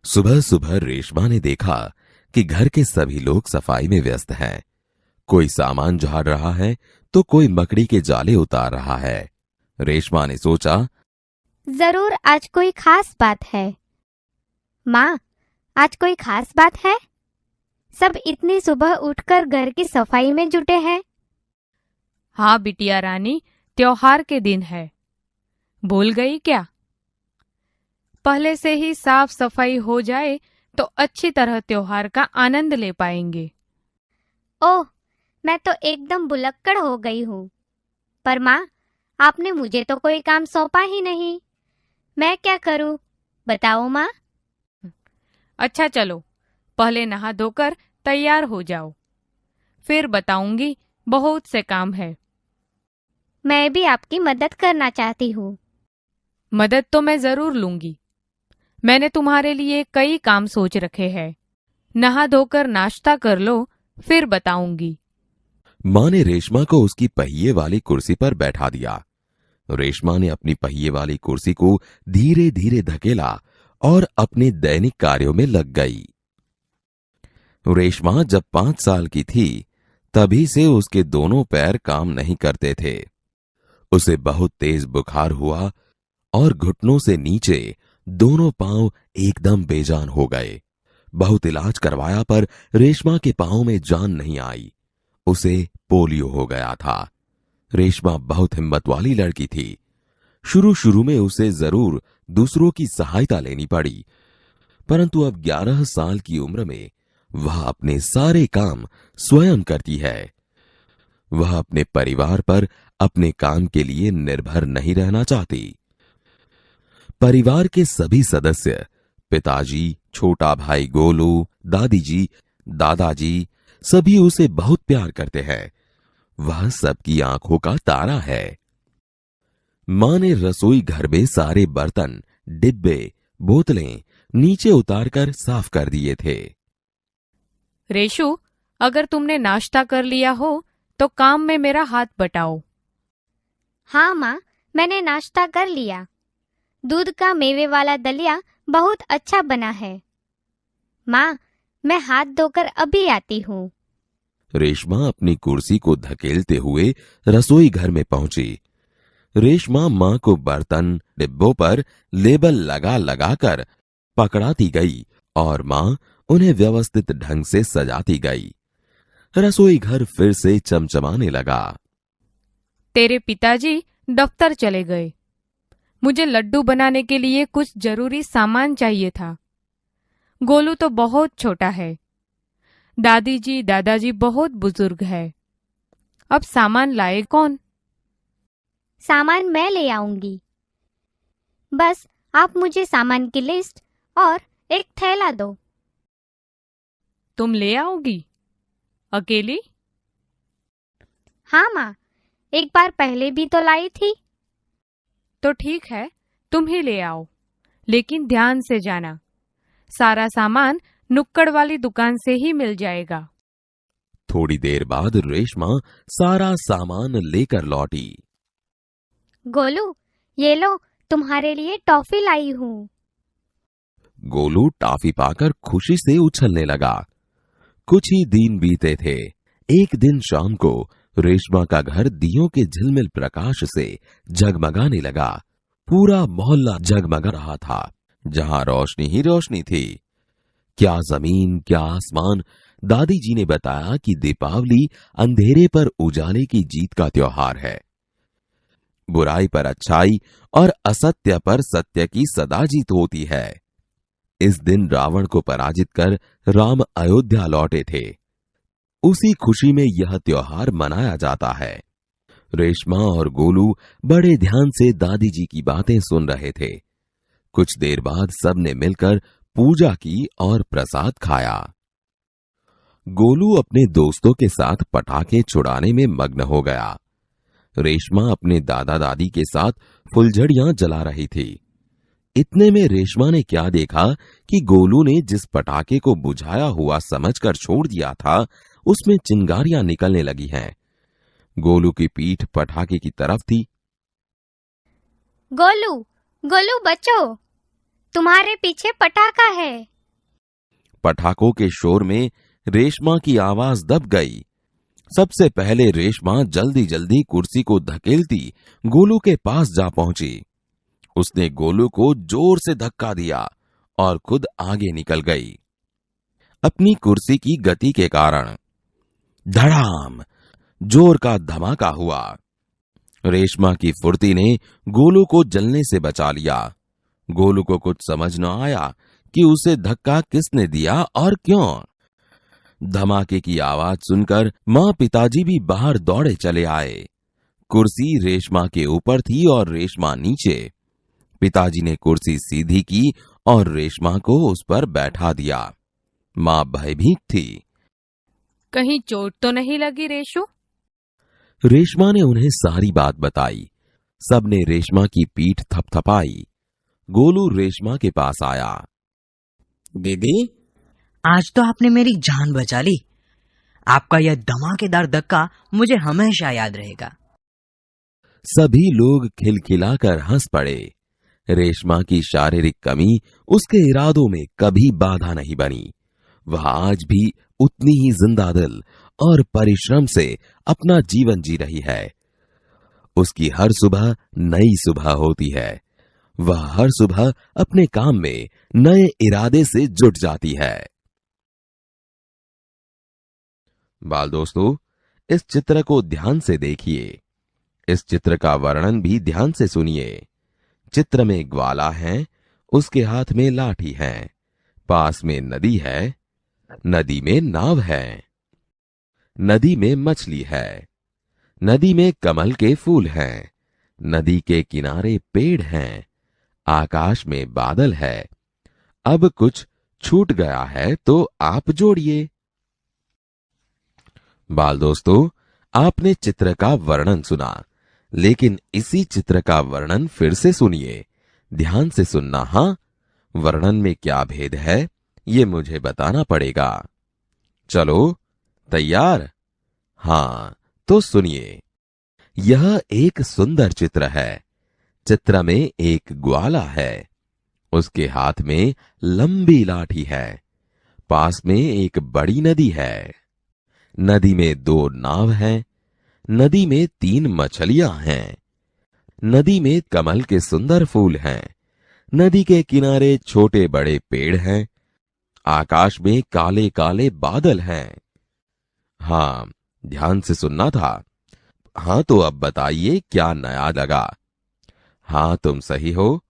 सुबह सुबह रेशमा ने देखा कि घर के सभी लोग सफाई में व्यस्त हैं। कोई सामान झाड़ रहा है तो कोई मकड़ी के जाले उतार रहा है। रेशमा ने सोचा, जरूर आज कोई खास बात है। माँ, आज कोई खास बात है? सब इतनी सुबह उठकर घर की सफाई में जुटे हैं। हाँ बिटिया रानी, त्योहार के दिन है। भूल गई क्या? पहले से ही साफ सफाई हो जाए तो अच्छी तरह त्योहार का आनंद ले पाएंगे। ओह, मैं तो एकदम भुलक्कड़ हो गई हूँ। पर माँ, आपने मुझे तो कोई काम सौंपा ही नहीं। मैं क्या करूँ, बताओ माँ। अच्छा चलो, पहले नहा धोकर तैयार हो जाओ, फिर बताऊंगी। बहुत से काम है। मैं भी आपकी मदद करना चाहती हूँ। मदद तो मैं जरूर लूंगी। मैंने तुम्हारे लिए कई काम सोच रखे हैं। नहा धोकर नाश्ता कर लो, फिर बताऊंगी। माँ ने रेशमा को उसकी पहिए वाली कुर्सी पर बैठा दिया। रेशमा ने अपनी पहिए वाली कुर्सी को धीरे धीरे धकेला और अपने दैनिक कार्यों में लग गई। रेशमा जब 5 साल की थी, तभी से उसके दोनों पैर काम नहीं करते थे। उसे बहुत तेज बुखार हुआ और घुटनों से नीचे दोनों पांव एकदम बेजान हो गए। बहुत इलाज करवाया पर रेशमा के पांव में जान नहीं आई। उसे पोलियो हो गया था। रेशमा बहुत हिम्मत वाली लड़की थी। शुरू शुरू में उसे जरूर दूसरों की सहायता लेनी पड़ी, परंतु अब 11 साल की उम्र में वह अपने सारे काम स्वयं करती है। वह अपने परिवार पर अपने काम के लिए निर्भर नहीं रहना चाहती। परिवार के सभी सदस्य, पिताजी, छोटा भाई गोलू, दादी जी, दादाजी, सभी उसे बहुत प्यार करते हैं। वह सबकी आंखों का तारा है। मां ने रसोई घर में सारे बर्तन, डिब्बे, बोतलें नीचे उतारकर साफ कर दिए थे। रेशु, अगर तुमने नाश्ता कर लिया हो तो काम में मेरा हाथ बटाओ। हाँ माँ, मैंने नाश्ता कर लिया। दूध का मेवे वाला दलिया बहुत अच्छा बना है। माँ, मैं हाथ धोकर अभी आती हूँ। रेशमा अपनी कुर्सी को धकेलते हुए रसोई घर में पहुंची। रेशमा मां को बर्तन, डिब्बों पर लेबल लगा लगाकर पकड़ाती गई और मां उन्हें व्यवस्थित ढंग से सजाती गई। रसोई घर फिर से चमचमाने लगा। तेरे पिताजी दफ्तर चले गए। मुझे लड्डू बनाने के लिए कुछ जरूरी सामान चाहिए था। गोलू तो बहुत छोटा है। दादी जी, दादाजी बहुत बुजुर्ग है। अब सामान लाए कौन? सामान मैं ले आऊंगी। बस आप मुझे सामान की लिस्ट और एक थैला दो। तुम ले आओगी अकेली? हाँ माँ, एक बार पहले भी तो लाई थी। तो ठीक है, तुम ही ले आओ, लेकिन ध्यान से जाना। सारा सामान नुक्कड़ वाली दुकान से ही मिल जाएगा। थोड़ी देर बाद रेशमा सारा सामान लेकर लौटी। गोलू, ये लो, तुम्हारे लिए टॉफी लाई हूँ। गोलू टॉफी पाकर खुशी से उछलने लगा। कुछ ही दिन बीते थे। एक दिन शाम को रेशमा का घर दियों के झिलमिल प्रकाश से जगमगाने लगा। पूरा मोहल्ला जगमगा रहा था। जहां रोशनी ही रोशनी थी। क्या जमीन, क्या आसमान। दादी जी ने बताया कि दीपावली अंधेरे पर उजाले की जीत का त्योहार है। बुराई पर अच्छाई और असत्य पर सत्य की सदा जीत होती है। इस दिन रावण को पराजित कर राम अयोध्या लौटे थे। उसी खुशी में यह त्योहार मनाया जाता है। रेशमा और गोलू बड़े ध्यान से दादी जी की बातें सुन रहे थे। कुछ देर बाद सबने मिलकर पूजा की और प्रसाद खाया। गोलू अपने दोस्तों के साथ पटाखे छुड़ाने में मग्न हो गया। रेशमा अपने दादा दादी के साथ फुलझड़ियां जला रही थी। इतने में रेशमा ने क्या देखा कि गोलू ने जिस पटाखे को बुझाया हुआ समझकर छोड़ दिया था, उसमें चिंगारियां निकलने लगी हैं। गोलू की पीठ पटाखे की तरफ थी। गोलू, गोलू बच्चों, तुम्हारे पीछे पटाखा है। पटाखों के शोर में रेशमा की आवाज दब गई। सबसे पहले रेशमा जल्दी जल्दी कुर्सी को धकेलती गोलू के पास जा पहुंची। उसने गोलू को जोर से धक्का दिया और खुद आगे निकल गई। अपनी कुर्सी की गति के कारण धड़ाम जोर का धमाका हुआ। रेशमा की फुर्ती ने गोलू को जलने से बचा लिया। गोलू को कुछ समझ न आया कि उसे धक्का किसने दिया और क्यों। धमाके की आवाज सुनकर मां पिताजी भी बाहर दौड़े चले आए। कुर्सी रेशमा के ऊपर थी और रेशमा नीचे। पिताजी ने कुर्सी सीधी की और रेशमा को उस पर बैठा दिया। मां भयभीत थी। कहीं चोट तो नहीं लगी रेशु? रेशमा ने उन्हें सारी बात बताई। सबने रेशमा की पीठ थपथपाई। गोलू रेशमा के पास आया। दीदी, आज तो आपने मेरी जान बचा ली। आपका यह धमाकेदार धक्का मुझे हमेशा याद रहेगा। सभी लोग खिलखिलाकर हंस पड़े। रेशमा की शारीरिक कमी उसके इरादों में कभी बाधा नहीं बनी। वह आज भी उतनी ही जिंदा दिल और परिश्रम से अपना जीवन जी रही है। उसकी हर सुबह नई सुबह होती है। वह हर सुबह अपने काम में नए इरादे से जुट जाती है। बाल दोस्तों, इस चित्र को ध्यान से देखिए। इस चित्र का वर्णन भी ध्यान से सुनिए। चित्र में ग्वाला है, उसके हाथ में लाठी है। पास में नदी है, नदी में नाव है। नदी में मछली है। नदी में कमल के फूल हैं। नदी के किनारे पेड़ हैं। आकाश में बादल है। अब कुछ छूट गया है तो आप जोड़िए। बाल दोस्तों, आपने चित्र का वर्णन सुना, लेकिन इसी चित्र का वर्णन फिर से सुनिए। ध्यान से सुनना। हाँ, वर्णन में क्या भेद है ये मुझे बताना पड़ेगा। चलो, तैयार? हाँ, तो सुनिए। यह एक सुंदर चित्र है। चित्र में एक ग्वाला है। उसके हाथ में लंबी लाठी है। पास में एक बड़ी नदी है। नदी में 2 नाव हैं। नदी में 3 मछलियां हैं। नदी में कमल के सुंदर फूल हैं। नदी के किनारे छोटे बड़े पेड़ हैं। आकाश में काले काले बादल हैं। हाँ, ध्यान से सुनना था। हाँ, तो अब बताइए क्या नया लगा? हाँ, तुम सही हो।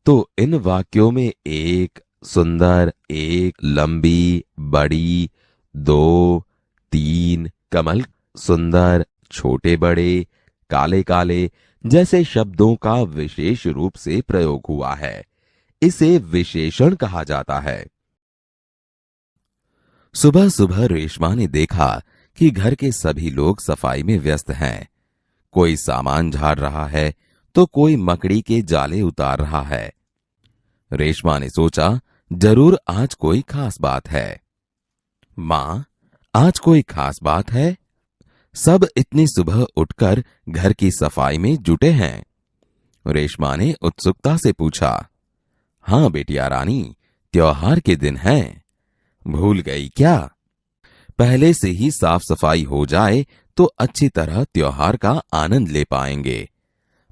तो इन वाक्यों में एक सुंदर, एक लंबी, बड़ी, 2, 3, कमल, सुंदर, छोटे बड़े, काले काले जैसे शब्दों का विशेष रूप से प्रयोग हुआ है। इसे विशेषण कहा जाता है। सुबह सुबह रेशमा ने देखा कि घर के सभी लोग सफाई में व्यस्त हैं। कोई सामान झाड़ रहा है तो कोई मकड़ी के जाले उतार रहा है। रेशमा ने सोचा, जरूर आज कोई खास बात है। मां, आज कोई खास बात है? सब इतनी सुबह उठकर घर की सफाई में जुटे हैं। रेशमा ने उत्सुकता से पूछा। हाँ बेटिया रानी, त्योहार के दिन हैं। भूल गई क्या? पहले से ही साफ सफाई हो जाए तो अच्छी तरह त्योहार का आनंद ले पाएंगे।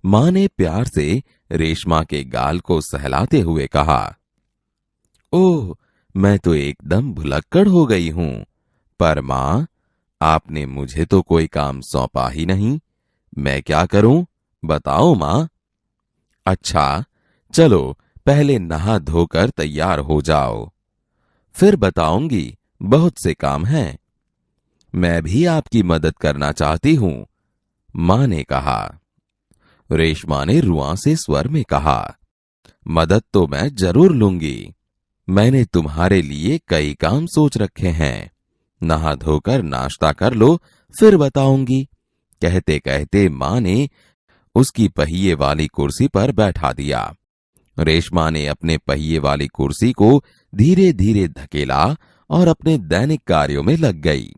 मां ने प्यार से रेशमा के गाल को सहलाते हुए कहा। ओह, मैं तो एकदम भुलक्कड़ हो गई हूं। पर मां, आपने मुझे तो कोई काम सौंपा ही नहीं। मैं क्या करूं? बताओ मां। अच्छा, चलो पहले नहा धोकर तैयार हो जाओ, फिर बताऊंगी। बहुत से काम हैं। मैं भी आपकी मदद करना चाहती हूं, मां ने कहा। रेशमा ने रुआंसे स्वर में कहा। मदद तो मैं जरूर लूंगी। मैंने तुम्हारे लिए कई काम सोच रखे हैं। नहा धोकर नाश्ता कर लो, फिर बताऊंगी। कहते कहते मां ने उसकी पहिए वाली कुर्सी पर बैठा दिया। रेशमा ने अपने पहिए वाली कुर्सी को धीरे धीरे धकेला और अपने दैनिक कार्यों में लग गई।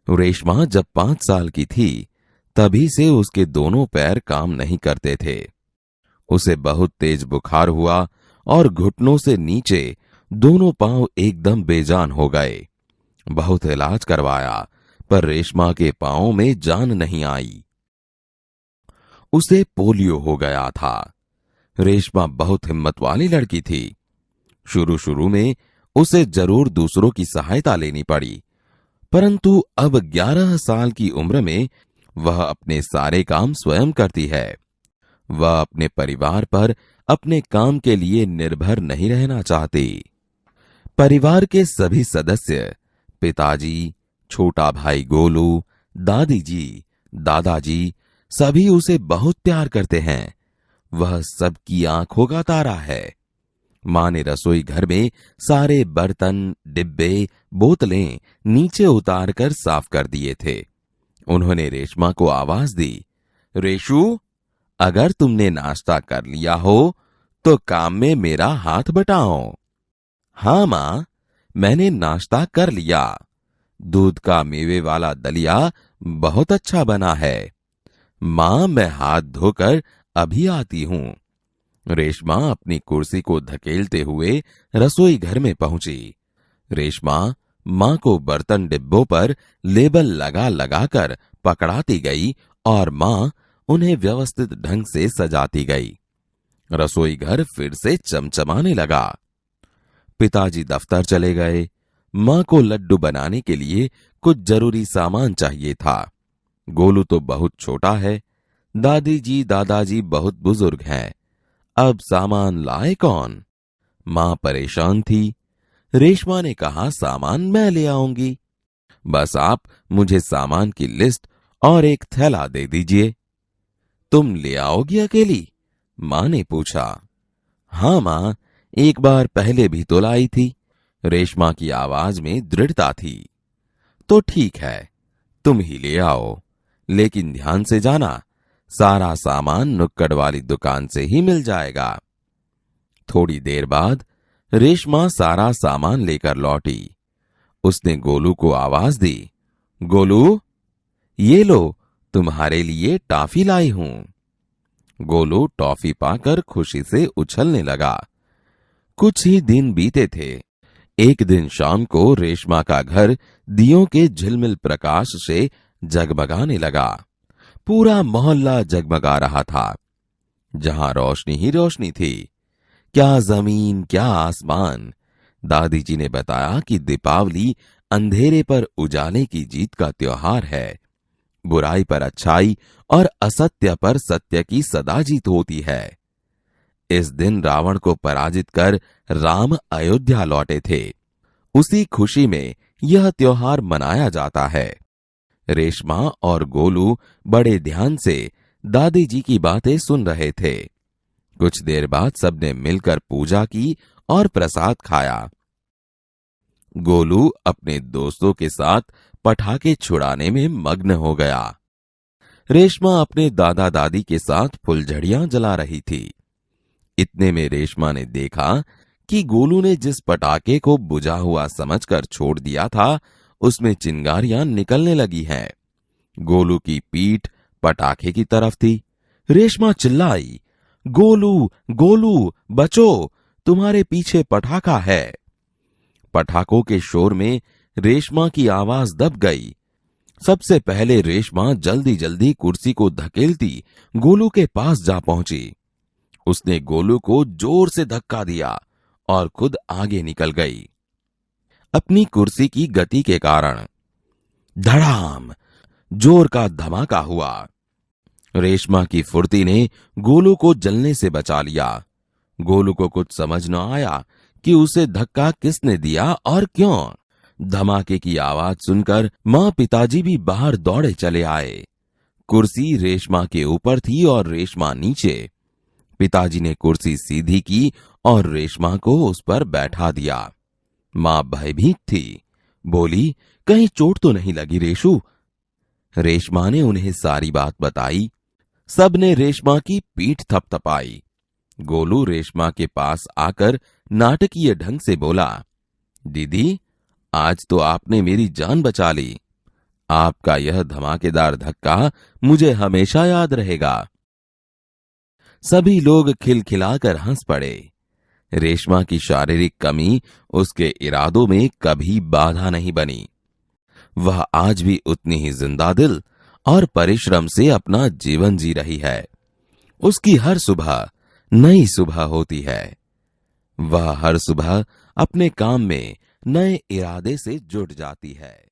रेशमा जब 5 साल की थी, तभी से उसके दोनों पैर काम नहीं करते थे। उसे बहुत तेज बुखार हुआ और घुटनों से नीचे दोनों पांव एकदम बेजान हो गए। बहुत इलाज करवाया पर रेशमा के पांव में जान नहीं आई। उसे पोलियो हो गया था। रेशमा बहुत हिम्मत वाली लड़की थी। शुरू शुरू में उसे जरूर दूसरों की सहायता लेनी पड़ी, परंतु अब 11 साल की उम्र में वह अपने सारे काम स्वयं करती है। वह अपने परिवार पर अपने काम के लिए निर्भर नहीं रहना चाहती। परिवार के सभी सदस्य, पिताजी, छोटा भाई गोलू, दादी जी, दादाजी, सभी उसे बहुत प्यार करते हैं। वह सबकी आंखों का तारा है। मां ने रसोई घर में सारे बर्तन, डिब्बे, बोतलें नीचे उतारकर साफ कर दिए थे। उन्होंने रेशमा को आवाज दी, रेशु, अगर तुमने नाश्ता कर लिया हो तो काम में मेरा हाथ बटाओ। हां मां, मैंने नाश्ता कर लिया। दूध का मेवे वाला दलिया बहुत अच्छा बना है। मां, मैं हाथ धोकर अभी आती हूं। रेशमा अपनी कुर्सी को धकेलते हुए रसोई घर में पहुंची। रेशमा मां को बर्तन डिब्बों पर लेबल लगा लगाकर पकड़ाती गई और मां उन्हें व्यवस्थित ढंग से सजाती गई। रसोई घर फिर से चमचमाने लगा। पिताजी दफ्तर चले गए। मां को लड्डू बनाने के लिए कुछ जरूरी सामान चाहिए था। गोलू तो बहुत छोटा है। दादी जी, दादाजी बहुत बुजुर्ग हैं। अब सामान लाए कौन? मां परेशान थी। रेशमा ने कहा, सामान मैं ले आऊंगी। बस आप मुझे सामान की लिस्ट और एक थैला दे दीजिए। तुम ले आओगी अकेली? मां ने पूछा। हां मां, एक बार पहले भी तो लाई थी। रेशमा की आवाज में दृढ़ता थी। तो ठीक है, तुम ही ले आओ, लेकिन ध्यान से जाना, सारा सामान नुक्कड़ वाली दुकान से ही मिल जाएगा। थोड़ी देर बाद रेशमा सारा सामान लेकर लौटी। उसने गोलू को आवाज दी, गोलू, ये लो, तुम्हारे लिए टॉफी लाई हूं। गोलू टॉफी पाकर खुशी से उछलने लगा। कुछ ही दिन बीते थे। एक दिन शाम को रेशमा का घर दियों के झिलमिल प्रकाश से जगमगाने लगा। पूरा मोहल्ला जगमगा रहा था। जहां रोशनी ही रोशनी थी। क्या जमीन, क्या आसमान। दादी जी ने बताया कि दीपावली अंधेरे पर उजाले की जीत का त्योहार है। बुराई पर अच्छाई और असत्य पर सत्य की सदा जीत होती है। इस दिन रावण को पराजित कर राम अयोध्या लौटे थे। उसी खुशी में यह त्योहार मनाया जाता है। रेशमा और गोलू बड़े ध्यान से दादी जी की बातें सुन रहे थे। कुछ देर बाद सबने मिलकर पूजा की और प्रसाद खाया। गोलू अपने दोस्तों के साथ पटाखे छुड़ाने में मग्न हो गया। रेशमा अपने दादा दादी के साथ फुलझड़ियां जला रही थी। इतने में रेशमा ने देखा कि गोलू ने जिस पटाखे को बुझा हुआ समझकर छोड़ दिया था, उसमें चिंगारियां निकलने लगी हैं। गोलू की पीठ पटाखे की तरफ थी। रेशमा चिल्लाई, गोलू, गोलू, बचो, तुम्हारे पीछे पटाखा है। पटाखों के शोर में रेशमा की आवाज दब गई। सबसे पहले रेशमा जल्दी जल्दी कुर्सी को धकेलती गोलू के पास जा पहुंची। उसने गोलू को जोर से धक्का दिया और खुद आगे निकल गई। अपनी कुर्सी की गति के कारण धड़ाम जोर का धमाका हुआ। रेशमा की फुर्ती ने गोलू को जलने से बचा लिया। गोलू को कुछ समझ न आया कि उसे धक्का किसने दिया और क्यों। धमाके की आवाज सुनकर मां पिताजी भी बाहर दौड़े चले आए। कुर्सी रेशमा के ऊपर थी और रेशमा नीचे। पिताजी ने कुर्सी सीधी की और रेशमा को उस पर बैठा दिया। मां भयभीत थी। बोली, कहीं चोट तो नहीं लगी रेशु? रेशमा ने उन्हें सारी बात बताई। सबने रेशमा की पीठ थपथपाई। गोलू रेशमा के पास आकर नाटकीय ढंग से बोला, दीदी, आज तो आपने मेरी जान बचा ली। आपका यह धमाकेदार धक्का मुझे हमेशा याद रहेगा। सभी लोग खिलखिलाकर हंस पड़े। रेशमा की शारीरिक कमी उसके इरादों में कभी बाधा नहीं बनी। वह आज भी उतनी ही जिंदादिल और परिश्रम से अपना जीवन जी रही है। उसकी हर सुबह नई सुबह होती है। वह हर सुबह अपने काम में नए इरादे से जुट जाती है।